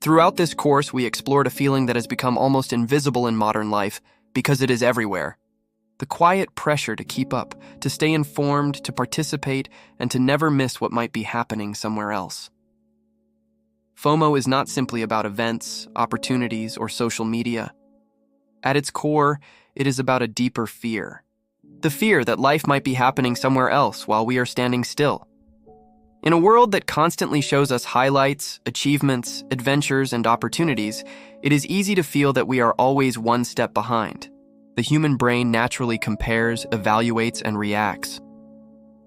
Throughout this course, we explored a feeling that has become almost invisible in modern life because it is everywhere. The quiet pressure to keep up, to stay informed, to participate, and to never miss what might be happening somewhere else. FOMO is not simply about events, opportunities, or social media. At its core, it is about a deeper fear. The fear that life might be happening somewhere else while we are standing still. In a world that constantly shows us highlights, achievements, adventures, and opportunities, it is easy to feel that we are always one step behind. The human brain naturally compares, evaluates, and reacts.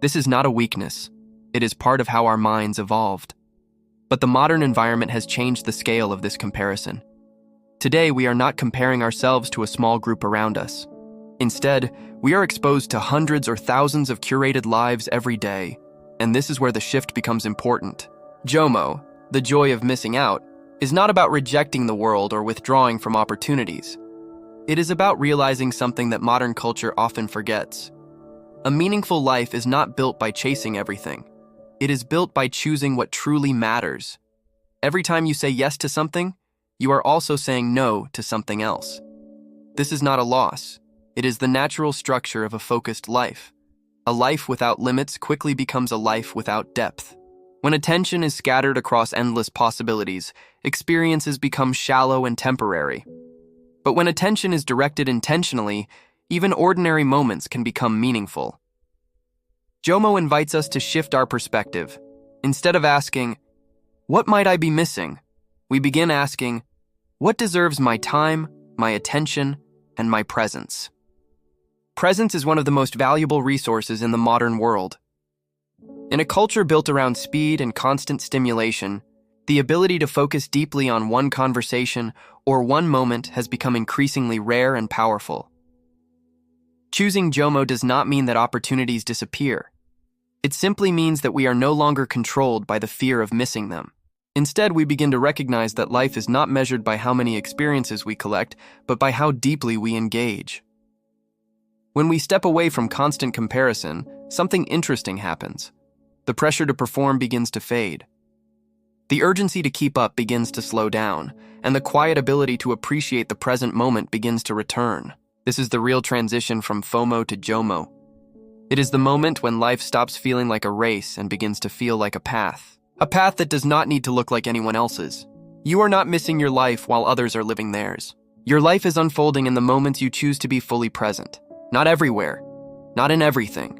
This is not a weakness. It is part of how our minds evolved. But the modern environment has changed the scale of this comparison. Today, we are not comparing ourselves to a small group around us. Instead, we are exposed to hundreds or thousands of curated lives every day, and this is where the shift becomes important. JOMO, the joy of missing out, is not about rejecting the world or withdrawing from opportunities. It is about realizing something that modern culture often forgets. A meaningful life is not built by chasing everything. It is built by choosing what truly matters. Every time you say yes to something, you are also saying no to something else. This is not a loss. It is the natural structure of a focused life. A life without limits quickly becomes a life without depth. When attention is scattered across endless possibilities, experiences become shallow and temporary. But when attention is directed intentionally, even ordinary moments can become meaningful. JOMO invites us to shift our perspective. Instead of asking, "What might I be missing?" we begin asking, "What deserves my time, my attention, and my presence?" Presence is one of the most valuable resources in the modern world. In a culture built around speed and constant stimulation, the ability to focus deeply on one conversation or one moment has become increasingly rare and powerful. Choosing JOMO does not mean that opportunities disappear. It simply means that we are no longer controlled by the fear of missing them. Instead, we begin to recognize that life is not measured by how many experiences we collect, but by how deeply we engage. When we step away from constant comparison, something interesting happens. The pressure to perform begins to fade. The urgency to keep up begins to slow down, and the quiet ability to appreciate the present moment begins to return. This is the real transition from FOMO to JOMO. It is the moment when life stops feeling like a race and begins to feel like a path. A path that does not need to look like anyone else's. You are not missing your life while others are living theirs. Your life is unfolding in the moments you choose to be fully present. Not everywhere, not in everything,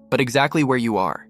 but exactly where you are.